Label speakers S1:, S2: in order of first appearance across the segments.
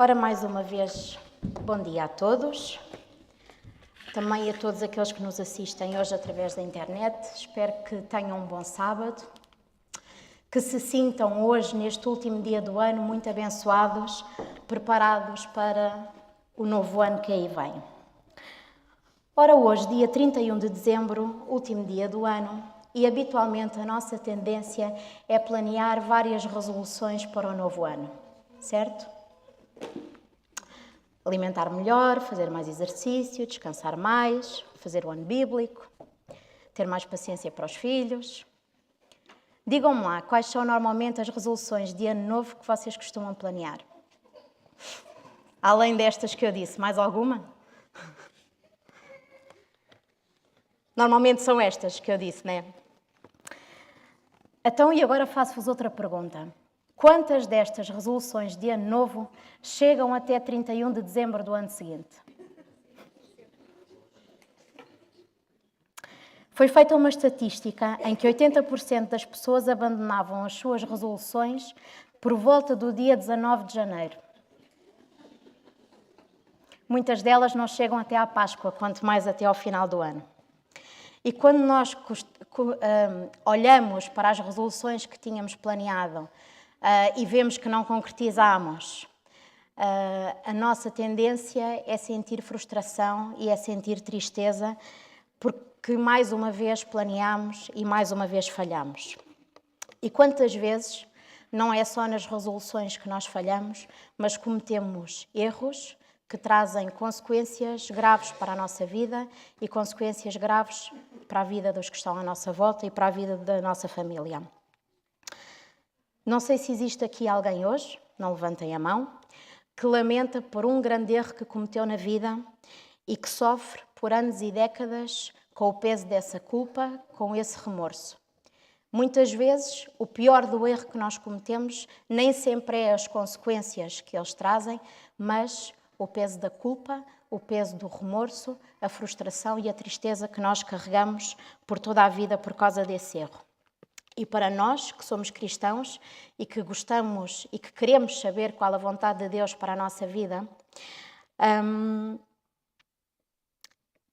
S1: Ora, mais uma vez, bom dia a todos, também a todos aqueles que nos assistem hoje através da internet. Espero que tenham um bom sábado, que se sintam hoje, neste último dia do ano, muito abençoados, preparados para o novo ano que aí vem. Ora, hoje, dia 31 de dezembro, último dia do ano, e habitualmente a nossa tendência é planear várias resoluções para o novo ano, certo? Alimentar melhor, fazer mais exercício, descansar mais, fazer o ano bíblico, ter mais paciência para os filhos. Digam-me lá, quais são normalmente as resoluções de ano novo que vocês costumam planear? Além destas que eu disse, mais alguma? Normalmente são estas que eu disse, não é? Então, e agora faço-vos outra pergunta. Quantas destas resoluções de ano novo chegam até 31 de dezembro do ano seguinte? Foi feita uma estatística em que 80% das pessoas abandonavam as suas resoluções por volta do dia 19 de janeiro. Muitas delas não chegam até à Páscoa, quanto mais até ao final do ano. E quando nós olhamos para as resoluções que tínhamos planeado e vemos que não concretizamos, a nossa tendência é sentir frustração e é sentir tristeza, porque mais uma vez planeamos e mais uma vez falhamos. E quantas vezes não é só nas resoluções que nós falhamos, mas cometemos erros que trazem consequências graves para a nossa vida e consequências graves para a vida dos que estão à nossa volta e para a vida da nossa família. Não sei se existe aqui alguém hoje, não levantem a mão, que lamenta por um grande erro que cometeu na vida e que sofre por anos e décadas com o peso dessa culpa, com esse remorso. Muitas vezes, o pior do erro que nós cometemos nem sempre é as consequências que eles trazem, mas o peso da culpa, o peso do remorso, a frustração e a tristeza que nós carregamos por toda a vida por causa desse erro. E para nós, que somos cristãos e que gostamos e que queremos saber qual a vontade de Deus para a nossa vida,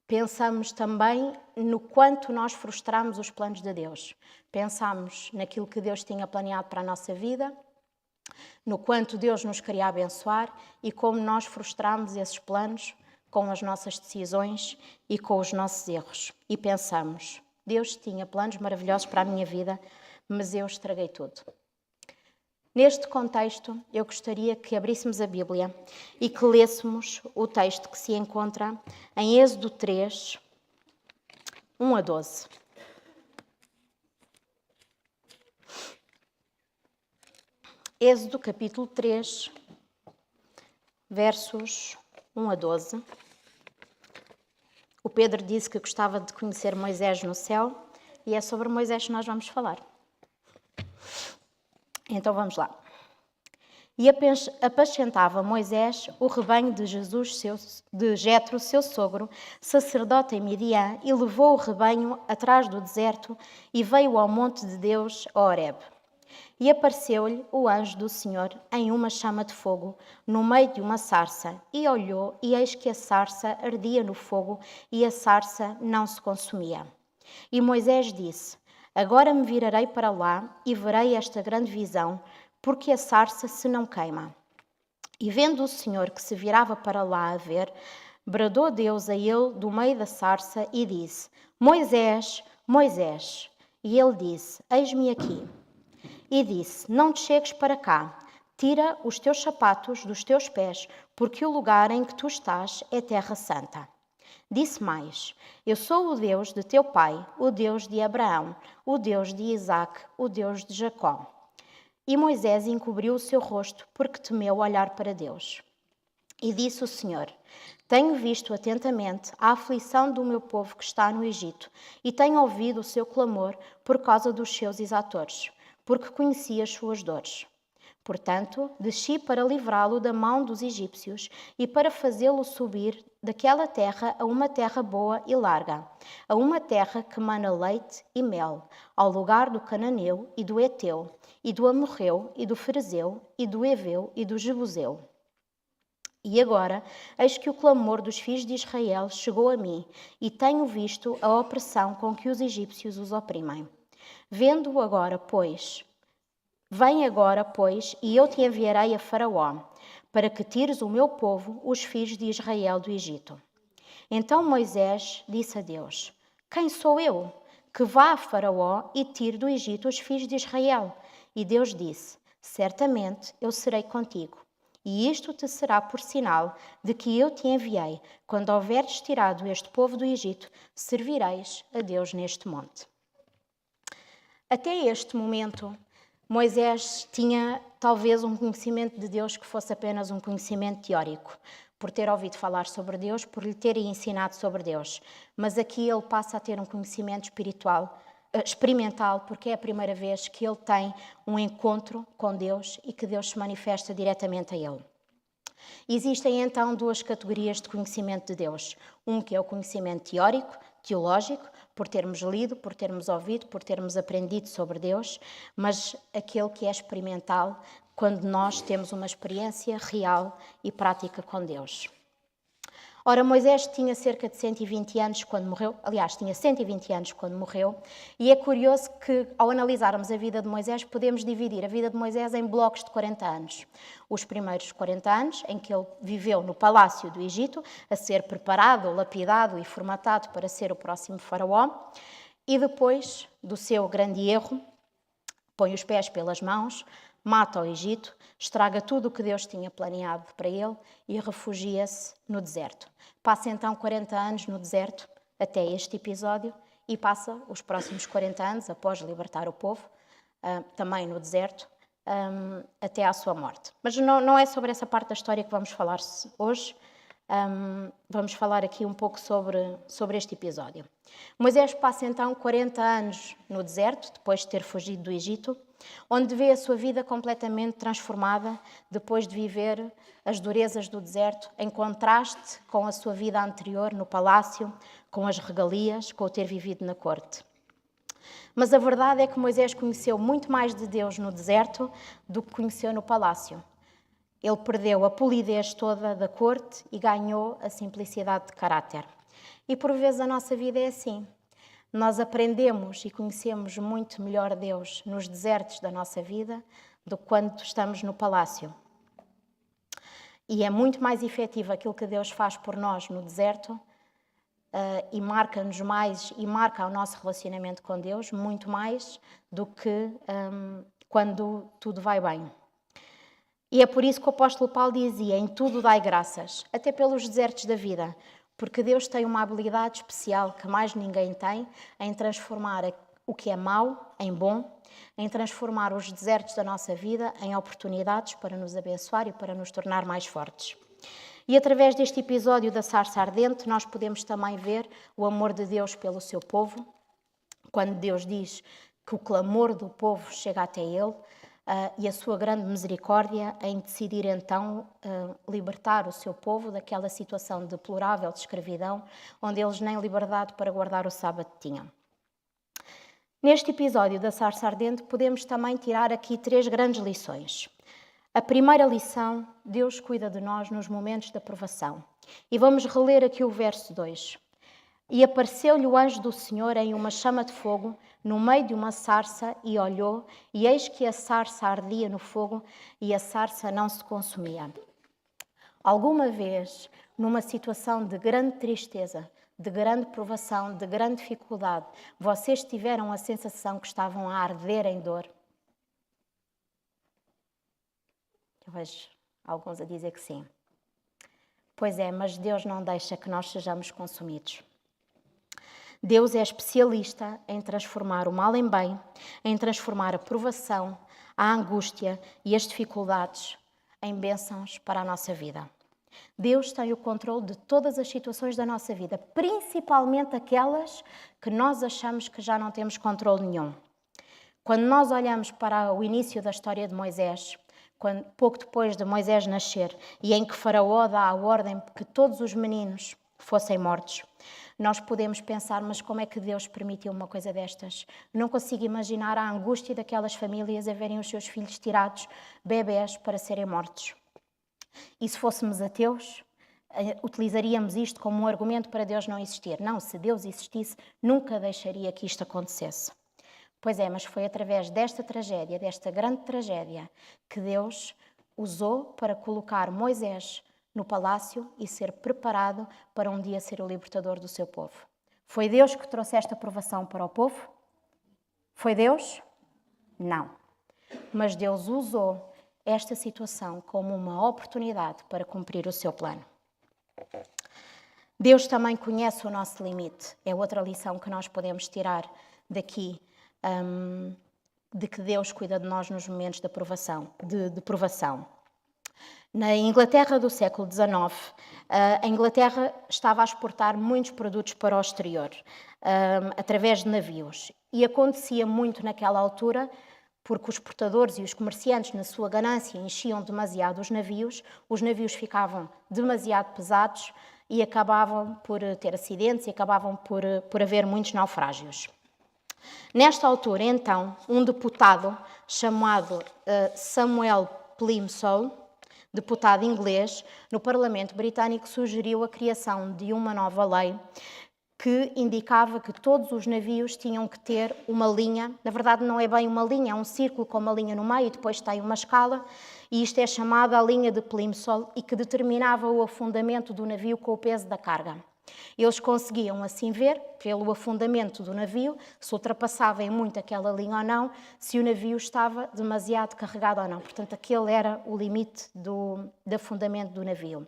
S1: pensamos também no quanto nós frustramos os planos de Deus. Pensamos naquilo que Deus tinha planeado para a nossa vida, no quanto Deus nos queria abençoar e como nós frustramos esses planos com as nossas decisões e com os nossos erros. E pensamos, Deus tinha planos maravilhosos para a minha vida, mas eu estraguei tudo. Neste contexto, eu gostaria que abríssemos a Bíblia e que lêssemos o texto que se encontra em Êxodo 3, 1 a 12. Êxodo capítulo 3, versos 1 a 12. O Pedro disse que gostava de conhecer Moisés no céu e é sobre Moisés que nós vamos falar. Então vamos lá. E apacentava Moisés o rebanho de Jetro, seu sogro, sacerdote em Midian, e levou o rebanho atrás do deserto e veio ao monte de Deus, a Horebe. E apareceu-lhe o anjo do Senhor em uma chama de fogo, no meio de uma sarça, e olhou, e eis que a sarça ardia no fogo, e a sarça não se consumia. E Moisés disse, agora me virarei para lá, e verei esta grande visão, porque a sarça se não queima. E vendo o Senhor que se virava para lá a ver, bradou Deus a ele do meio da sarça, e disse, Moisés, Moisés. E ele disse, eis-me aqui. E disse, não te chegues para cá, tira os teus sapatos dos teus pés, porque o lugar em que tu estás é terra santa. Disse mais, eu sou o Deus de teu pai, o Deus de Abraão, o Deus de Isaque, o Deus de Jacó. E Moisés encobriu o seu rosto, porque temeu olhar para Deus. E disse o Senhor, tenho visto atentamente a aflição do meu povo que está no Egito, e tenho ouvido o seu clamor por causa dos seus exatores, porque conheci as suas dores. Portanto, desci para livrá-lo da mão dos egípcios e para fazê-lo subir daquela terra a uma terra boa e larga, a uma terra que mana leite e mel, ao lugar do cananeu e do Eteu, e do amorreu, e do ferezeu, e do heveu, e do jebuseu. E agora, eis que o clamor dos filhos de Israel chegou a mim, e tenho visto a opressão com que os egípcios os oprimem. Vem agora, pois, e eu te enviarei a Faraó, para que tires o meu povo, os filhos de Israel, do Egito. Então Moisés disse a Deus: Quem sou eu? Que vá a Faraó e tire do Egito os filhos de Israel. E Deus disse: Certamente eu serei contigo. E isto te será por sinal de que eu te enviei. Quando houveres tirado este povo do Egito, servireis a Deus neste monte. Até este momento, Moisés tinha talvez um conhecimento de Deus que fosse apenas um conhecimento teórico, por ter ouvido falar sobre Deus, por lhe terem ensinado sobre Deus. Mas aqui ele passa a ter um conhecimento espiritual, experimental, porque é a primeira vez que ele tem um encontro com Deus e que Deus se manifesta diretamente a ele. Existem então duas categorias de conhecimento de Deus. Um que é o conhecimento teórico, teológico, por termos lido, por termos ouvido, por termos aprendido sobre Deus, mas aquele que é experimental, quando nós temos uma experiência real e prática com Deus. Ora, Moisés tinha cerca de 120 anos quando morreu, aliás, tinha 120 anos quando morreu, e é curioso que, ao analisarmos a vida de Moisés, podemos dividir a vida de Moisés em blocos de 40 anos. Os primeiros 40 anos, em que ele viveu no palácio do Egito, a ser preparado, lapidado e formatado para ser o próximo faraó, e depois do seu grande erro, põe os pés pelas mãos, mata o Egito, estraga tudo o que Deus tinha planeado para ele e refugia-se no deserto. Passa então 40 anos no deserto, até este episódio, e passa os próximos 40 anos, após libertar o povo, também no deserto, até à sua morte. Mas não é sobre essa parte da história que vamos falar hoje. Vamos falar aqui um pouco sobre este episódio. Moisés passa então 40 anos no deserto, depois de ter fugido do Egito, onde vê a sua vida completamente transformada depois de viver as durezas do deserto, em contraste com a sua vida anterior no palácio, com as regalias, com o ter vivido na corte. Mas a verdade é que Moisés conheceu muito mais de Deus no deserto do que conheceu no palácio. Ele perdeu a polidez toda da corte e ganhou a simplicidade de caráter. E por vezes a nossa vida é assim. Nós aprendemos e conhecemos muito melhor Deus nos desertos da nossa vida do que quando estamos no palácio. E é muito mais efetivo aquilo que Deus faz por nós no deserto e marca-nos mais e marca o nosso relacionamento com Deus muito mais do que quando tudo vai bem. E é por isso que o apóstolo Paulo dizia: em tudo dai graças, até pelos desertos da vida, porque Deus tem uma habilidade especial que mais ninguém tem em transformar o que é mau em bom, em transformar os desertos da nossa vida em oportunidades para nos abençoar e para nos tornar mais fortes. E através deste episódio da sarça ardente, nós podemos também ver o amor de Deus pelo seu povo, quando Deus diz que o clamor do povo chega até ele, e a sua grande misericórdia em decidir então libertar o seu povo daquela situação deplorável de escravidão, onde eles nem liberdade para guardar o sábado tinham. Neste episódio da sarça ardente podemos também tirar aqui 3 grandes lições. A primeira lição: Deus cuida de nós nos momentos de aprovação. E vamos reler aqui o verso 2. E apareceu-lhe o anjo do Senhor em uma chama de fogo, no meio de uma sarça, e olhou, e eis que a sarça ardia no fogo, e a sarça não se consumia. Alguma vez, numa situação de grande tristeza, de grande provação, de grande dificuldade, vocês tiveram a sensação que estavam a arder em dor? Eu vejo alguns a dizer que sim. Pois é, mas Deus não deixa que nós sejamos consumidos. Deus é especialista em transformar o mal em bem, em transformar a provação, a angústia e as dificuldades em bênçãos para a nossa vida. Deus tem o controle de todas as situações da nossa vida, principalmente aquelas que nós achamos que já não temos controle nenhum. Quando nós olhamos para o início da história de Moisés, pouco depois de Moisés nascer, e em que Faraó dá a ordem que todos os meninos fossem mortos, nós podemos pensar: mas como é que Deus permitiu uma coisa destas? Não consigo imaginar a angústia daquelas famílias a verem os seus filhos tirados, bebés, para serem mortos. E se fôssemos ateus, utilizaríamos isto como um argumento para Deus não existir. Não, se Deus existisse, nunca deixaria que isto acontecesse. Pois é, mas foi através desta tragédia, desta grande tragédia, que Deus usou para colocar Moisés no palácio e ser preparado para um dia ser o libertador do seu povo. Foi Deus que trouxe esta provação para o povo? Foi Deus? Não. Mas Deus usou esta situação como uma oportunidade para cumprir o seu plano. Deus também conhece o nosso limite. É outra lição que nós podemos tirar daqui, de que Deus cuida de nós nos momentos de provação. Na Inglaterra do século XIX, a Inglaterra estava a exportar muitos produtos para o exterior, através de navios. E acontecia muito naquela altura, porque os portadores e os comerciantes, na sua ganância, enchiam demasiado os navios ficavam demasiado pesados e acabavam por ter acidentes e acabavam por haver muitos naufrágios. Nesta altura, então, um deputado chamado Samuel Plimsoll, deputado inglês, no Parlamento Britânico sugeriu a criação de uma nova lei que indicava que todos os navios tinham que ter uma linha, na verdade não é bem uma linha, é um círculo com uma linha no meio e depois tem uma escala, e isto é chamada a linha de Plimsoll e que determinava o afundamento do navio com o peso da carga. Eles conseguiam assim ver, pelo afundamento do navio, se ultrapassava em muito aquela linha ou não, se o navio estava demasiado carregado ou não. Portanto, aquele era o limite de afundamento do navio.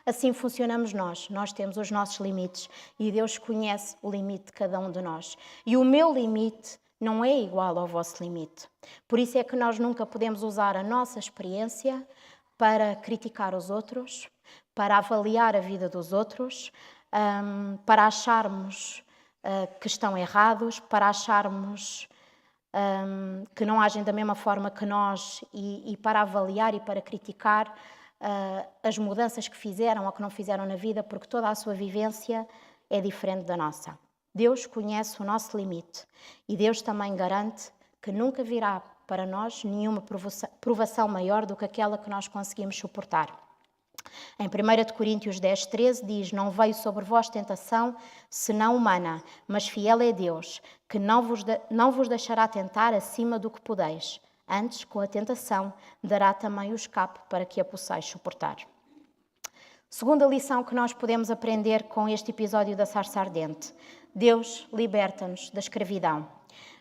S1: Assim funcionamos nós temos os nossos limites e Deus conhece o limite de cada um de nós. E o meu limite não é igual ao vosso limite. Por isso é que nós nunca podemos usar a nossa experiência para criticar os outros, para avaliar a vida dos outros, para acharmos que estão errados, para acharmos que não agem da mesma forma que nós e para avaliar e para criticar as mudanças que fizeram ou que não fizeram na vida, porque toda a sua vivência é diferente da nossa. Deus conhece o nosso limite e Deus também garante que nunca virá para nós nenhuma provação maior do que aquela que nós conseguimos suportar. Em 1 Coríntios 10:13 diz: não veio sobre vós tentação, senão humana, mas fiel é Deus, que não vos deixará tentar acima do que podeis. Antes, com a tentação, dará também o escape para que a possais suportar. Segunda lição que nós podemos aprender com este episódio da sarça ardente. Deus liberta-nos da escravidão.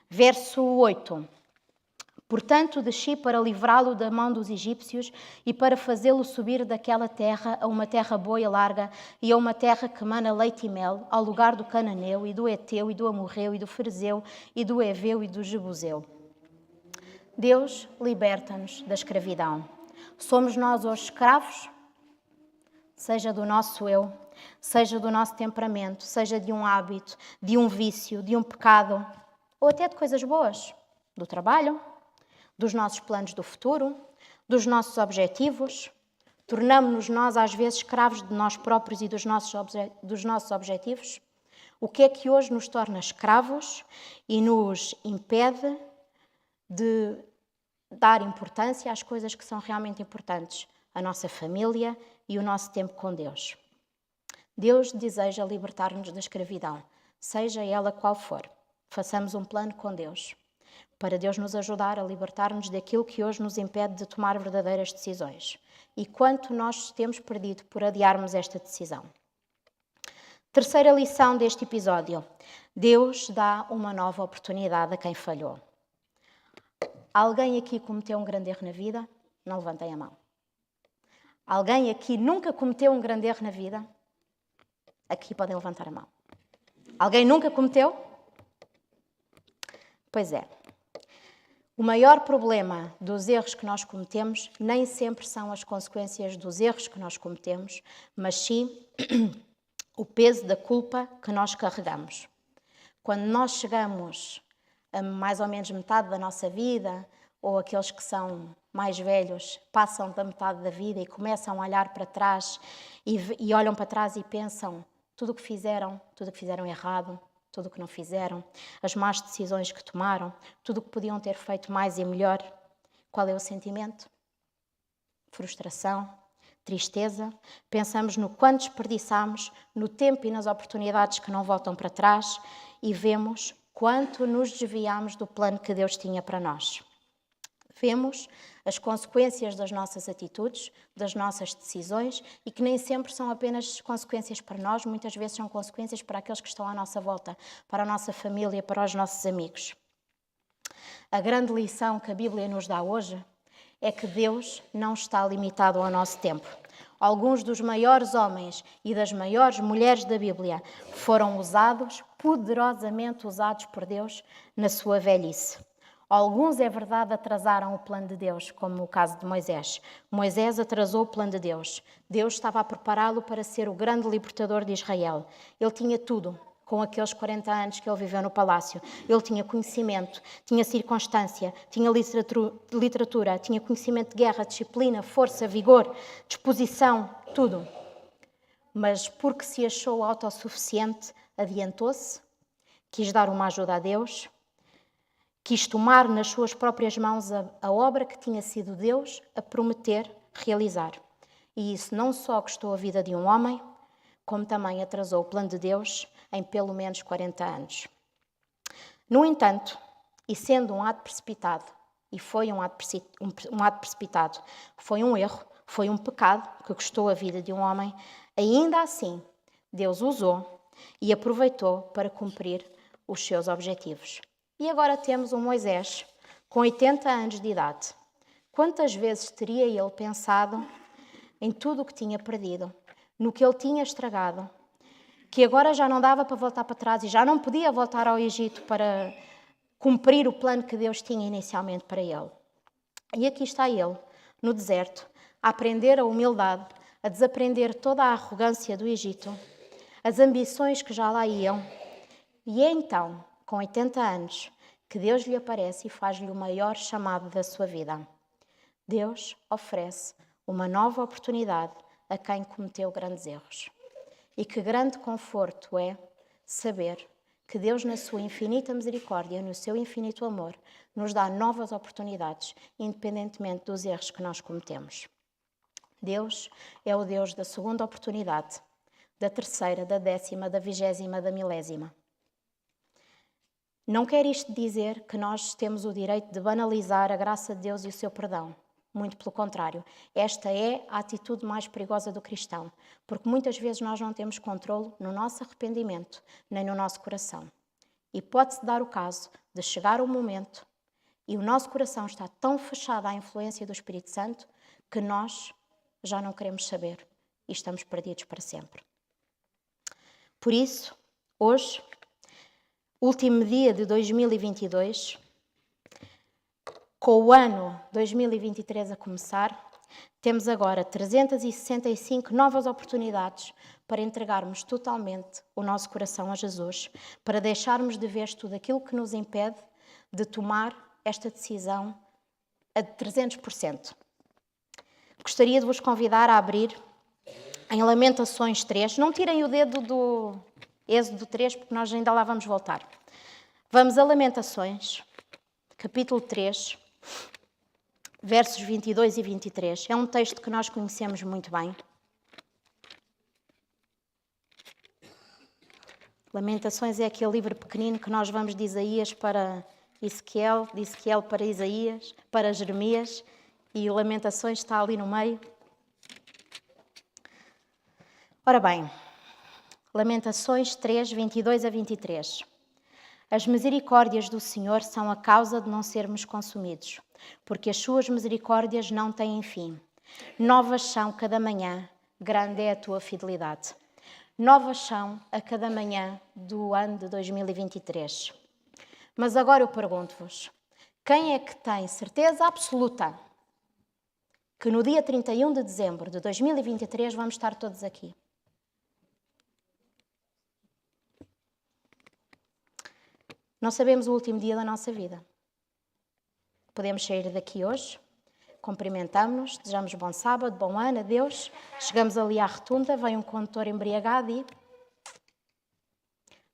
S1: Verso 8. Portanto, desci para livrá-lo da mão dos egípcios e para fazê-lo subir daquela terra a uma terra boa e larga e a uma terra que mana leite e mel, ao lugar do cananeu e do eteu e do amorreu e do ferezeu e do heveu e do jebuseu. Deus liberta-nos da escravidão. Somos nós hoje escravos? Seja do nosso eu, seja do nosso temperamento, seja de um hábito, de um vício, de um pecado, ou até de coisas boas, do trabalho, dos nossos planos do futuro, dos nossos objetivos. Tornamo-nos nós, às vezes, escravos de nós próprios e dos nossos objetivos. O que é que hoje nos torna escravos e nos impede de dar importância às coisas que são realmente importantes, a nossa família e o nosso tempo com Deus? Deus deseja libertar-nos da escravidão, seja ela qual for. Façamos um plano com Deus, para Deus nos ajudar a libertar-nos daquilo que hoje nos impede de tomar verdadeiras decisões. E quanto nós temos perdido por adiarmos esta decisão. Terceira lição deste episódio. Deus dá uma nova oportunidade a quem falhou. Alguém aqui cometeu um grande erro na vida? Não levantem a mão. Alguém aqui nunca cometeu um grande erro na vida? Aqui podem levantar a mão. Alguém nunca cometeu? Pois é. O maior problema dos erros que nós cometemos nem sempre são as consequências dos erros que nós cometemos, mas sim o peso da culpa que nós carregamos. Quando nós chegamos a mais ou menos metade da nossa vida, ou aqueles que são mais velhos passam da metade da vida e começam a olhar para trás e olham para trás e pensam tudo o que fizeram errado, tudo o que não fizeram, as más decisões que tomaram, tudo o que podiam ter feito mais e melhor. Qual é o sentimento? frustração, tristeza, pensamos no quanto desperdiçamos, no tempo e nas oportunidades que não voltam para trás e vemos quanto nos desviamos do plano que Deus tinha para nós. Vemos as consequências das nossas atitudes, das nossas decisões e que nem sempre são apenas consequências para nós, muitas vezes são consequências para aqueles que estão à nossa volta, para a nossa família, para os nossos amigos. A grande lição que a Bíblia nos dá hoje é que Deus não está limitado ao nosso tempo. Alguns dos maiores homens e das maiores mulheres da Bíblia foram poderosamente usados por Deus na sua velhice. Alguns, é verdade, atrasaram o plano de Deus, como o caso de Moisés. Moisés atrasou o plano de Deus. Deus estava a prepará-lo para ser o grande libertador de Israel. Ele tinha tudo. Com aqueles 40 anos que ele viveu no palácio. Ele tinha conhecimento, tinha circunstância, tinha literatura, tinha conhecimento de guerra, disciplina, força, vigor, disposição, tudo. Mas porque se achou autossuficiente, adiantou-se, quis dar uma ajuda a Deus, quis tomar nas suas próprias mãos a obra que tinha sido Deus a prometer realizar. E isso não só custou a vida de um homem, como também atrasou o plano de Deus em pelo menos 40 anos. No entanto, e sendo um ato precipitado, e foi um ato precipitado, foi um erro, foi um pecado que custou a vida de um homem, ainda assim, Deus usou e aproveitou para cumprir os seus objetivos. E agora temos um Moisés com 80 anos de idade. Quantas vezes teria ele pensado em tudo o que tinha perdido, no que ele tinha estragado, que agora já não dava para voltar para trás e já não podia voltar ao Egito para cumprir o plano que Deus tinha inicialmente para ele. E aqui está ele, no deserto, a aprender a humildade, a desaprender toda a arrogância do Egito, as ambições que já lá iam. E é então, com 80 anos, que Deus lhe aparece e faz-lhe o maior chamado da sua vida. Deus oferece uma nova oportunidade a quem cometeu grandes erros. E que grande conforto é saber que Deus, na sua infinita misericórdia, no seu infinito amor, nos dá novas oportunidades, independentemente dos erros que nós cometemos. Deus é o Deus da segunda oportunidade, da terceira, da 10ª, da 20ª, da 1000ª. Não quer isto dizer que nós temos o direito de banalizar a graça de Deus e o seu perdão. Muito pelo contrário, esta é a atitude mais perigosa do cristão, porque muitas vezes nós não temos controle no nosso arrependimento, nem no nosso coração. E pode-se dar o caso de chegar um momento e o nosso coração está tão fechado à influência do Espírito Santo que nós já não queremos saber e estamos perdidos para sempre. Por isso, hoje, último dia de 2022, com o ano 2023 a começar, temos agora 365 novas oportunidades para entregarmos totalmente o nosso coração a Jesus, para deixarmos de vez tudo aquilo que nos impede de tomar esta decisão a 300%. Gostaria de vos convidar a abrir em Lamentações 3. Não tirem o dedo do Êxodo 3, porque nós ainda lá vamos voltar. Vamos a Lamentações, capítulo 3, versos 22 e 23. É um texto que nós conhecemos muito bem. Lamentações é aquele livro pequenino que nós vamos de Isaías para Ezequiel, de Ezequiel para Isaías, para Jeremias, e Lamentações está ali no meio. Ora bem, Lamentações 3, 22 a 23. As misericórdias do Senhor são a causa de não sermos consumidos, porque as suas misericórdias não têm fim. Novas são cada manhã, grande é a tua fidelidade. Novas são a cada manhã do ano de 2023. Mas agora eu pergunto-vos, quem é que tem certeza absoluta que no dia 31 de dezembro de 2023 vamos estar todos aqui? Não sabemos o último dia da nossa vida. Podemos sair daqui hoje, cumprimentamos-nos, desejamos bom sábado, bom ano, adeus. Chegamos ali à rotunda, vem um condutor embriagado e...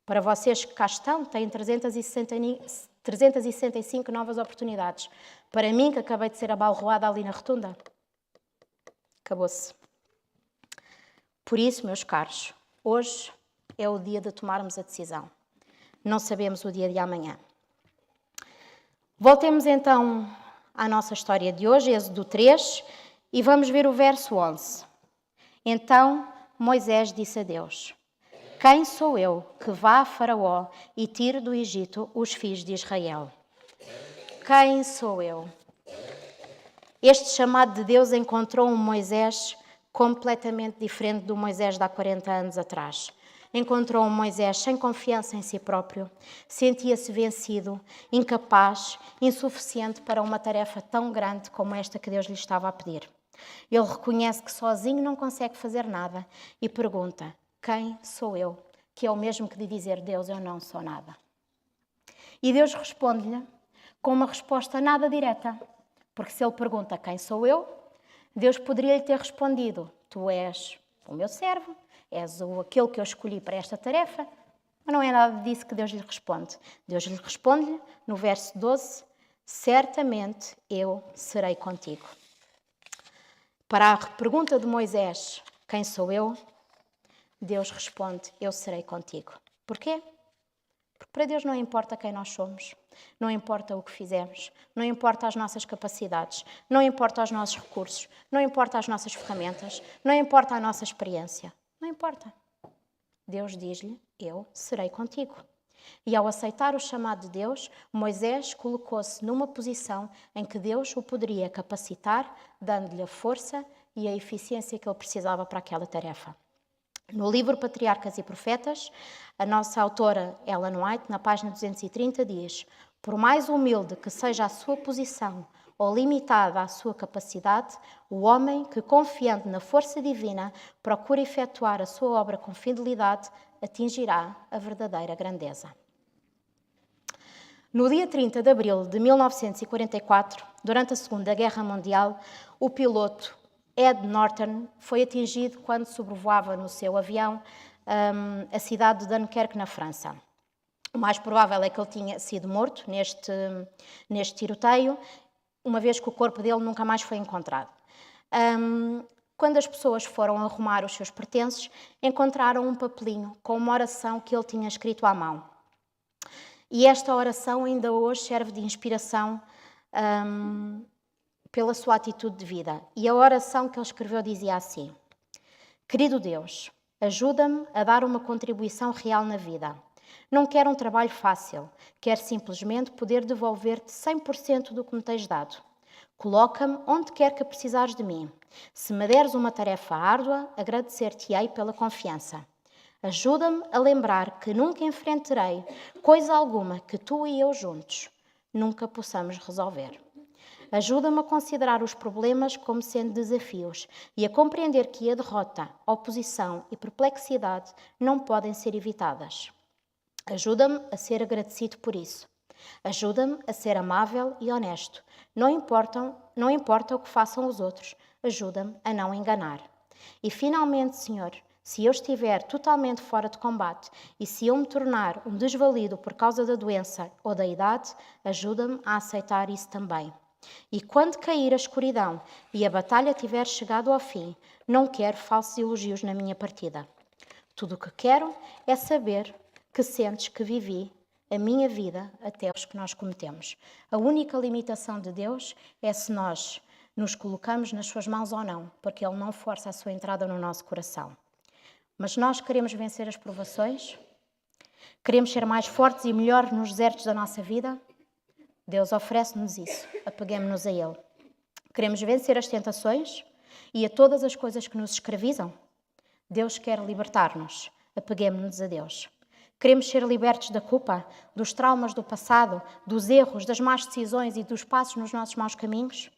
S1: Para vocês que cá estão, têm 365 novas oportunidades. Para mim, que acabei de ser abalroada ali na rotunda, Acabou-se. Por isso, meus caros, hoje é o dia de tomarmos a decisão. Não sabemos o dia de amanhã. Voltemos então à nossa história de hoje, Êxodo 3, e vamos ver o verso 11. Então Moisés disse a Deus: quem sou eu que vá a Faraó e tire do Egito os filhos de Israel? Quem sou eu? Este chamado de Deus encontrou um Moisés completamente diferente do Moisés de há 40 anos atrás. Encontrou um Moisés sem confiança em si próprio, sentia-se vencido, incapaz, insuficiente para uma tarefa tão grande como esta que Deus lhe estava a pedir. Ele reconhece que sozinho não consegue fazer nada e pergunta: quem sou eu? Que é o mesmo que de dizer: Deus, eu não sou nada. E Deus responde-lhe com uma resposta nada direta, porque se ele pergunta quem sou eu, Deus poderia lhe ter respondido: tu és o meu servo, és aquele que eu escolhi para esta tarefa. Mas não é nada disso que Deus lhe responde. Deus lhe responde no verso 12: certamente eu serei contigo. Para a pergunta de Moisés: quem sou eu? Deus responde: eu serei contigo. Porquê? Porque para Deus não importa quem nós somos, não importa o que fizemos, não importa as nossas capacidades, não importa os nossos recursos, não importa as nossas ferramentas, não importa a nossa experiência, não importa. Deus diz-lhe: eu serei contigo. E ao aceitar o chamado de Deus, Moisés colocou-se numa posição em que Deus o poderia capacitar, dando-lhe a força e a eficiência que ele precisava para aquela tarefa. No livro Patriarcas e Profetas, a nossa autora Ellen White, na página 230, diz: por mais humilde que seja a sua posição ou limitada a sua capacidade, o homem que, confiando na força divina, procura efetuar a sua obra com fidelidade, atingirá a verdadeira grandeza. No dia 30 de abril de 1944, durante a Segunda Guerra Mundial, o piloto Ed Norton foi atingido quando sobrevoava no seu avião a cidade de Dunkerque, na França. O mais provável é que ele tinha sido morto neste tiroteio, uma vez que o corpo dele nunca mais foi encontrado. Quando as pessoas foram arrumar os seus pertences, encontraram um papelinho com uma oração que ele tinha escrito à mão. E esta oração ainda hoje serve de inspiração pela sua atitude de vida. E a oração que ele escreveu dizia assim: querido Deus, ajuda-me a dar uma contribuição real na vida. Não quero um trabalho fácil, quero simplesmente poder devolver-te 100% do que me tens dado. Coloca-me onde quer que precisares de mim. Se me deres uma tarefa árdua, agradecer-te-ei pela confiança. Ajuda-me a lembrar que nunca enfrentarei coisa alguma que tu e eu juntos nunca possamos resolver. Ajuda-me a considerar os problemas como sendo desafios e a compreender que a derrota, oposição e perplexidade não podem ser evitadas. Ajuda-me a ser agradecido por isso. Ajuda-me a ser amável e honesto. Não importa o que façam os outros. Ajuda-me a não enganar. E finalmente, Senhor, se eu estiver totalmente fora de combate e se eu me tornar um desvalido por causa da doença ou da idade, ajuda-me a aceitar isso também. E quando cair a escuridão e a batalha tiver chegado ao fim, não quero falsos elogios na minha partida. Tudo o que quero é saber que sentes que vivi a minha vida até os que nós cometemos. A única limitação de Deus é se nós nos colocamos nas suas mãos ou não, porque Ele não força a sua entrada no nosso coração. Mas nós queremos vencer as provações? Queremos ser mais fortes e melhores nos desertos da nossa vida? Deus oferece-nos isso, apeguemos-nos a Ele. Queremos vencer as tentações e a todas as coisas que nos escravizam? Deus quer libertar-nos, apeguemos-nos a Deus. Queremos ser libertos da culpa, dos traumas do passado, dos erros, das más decisões e dos passos nos nossos maus caminhos?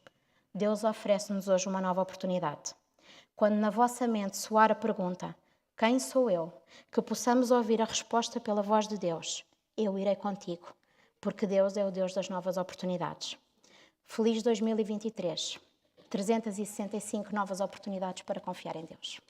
S1: Deus oferece-nos hoje uma nova oportunidade. Quando na vossa mente soar a pergunta: quem sou eu? Que possamos ouvir a resposta pela voz de Deus: eu irei contigo, porque Deus é o Deus das novas oportunidades. Feliz 2023. 365 novas oportunidades para confiar em Deus.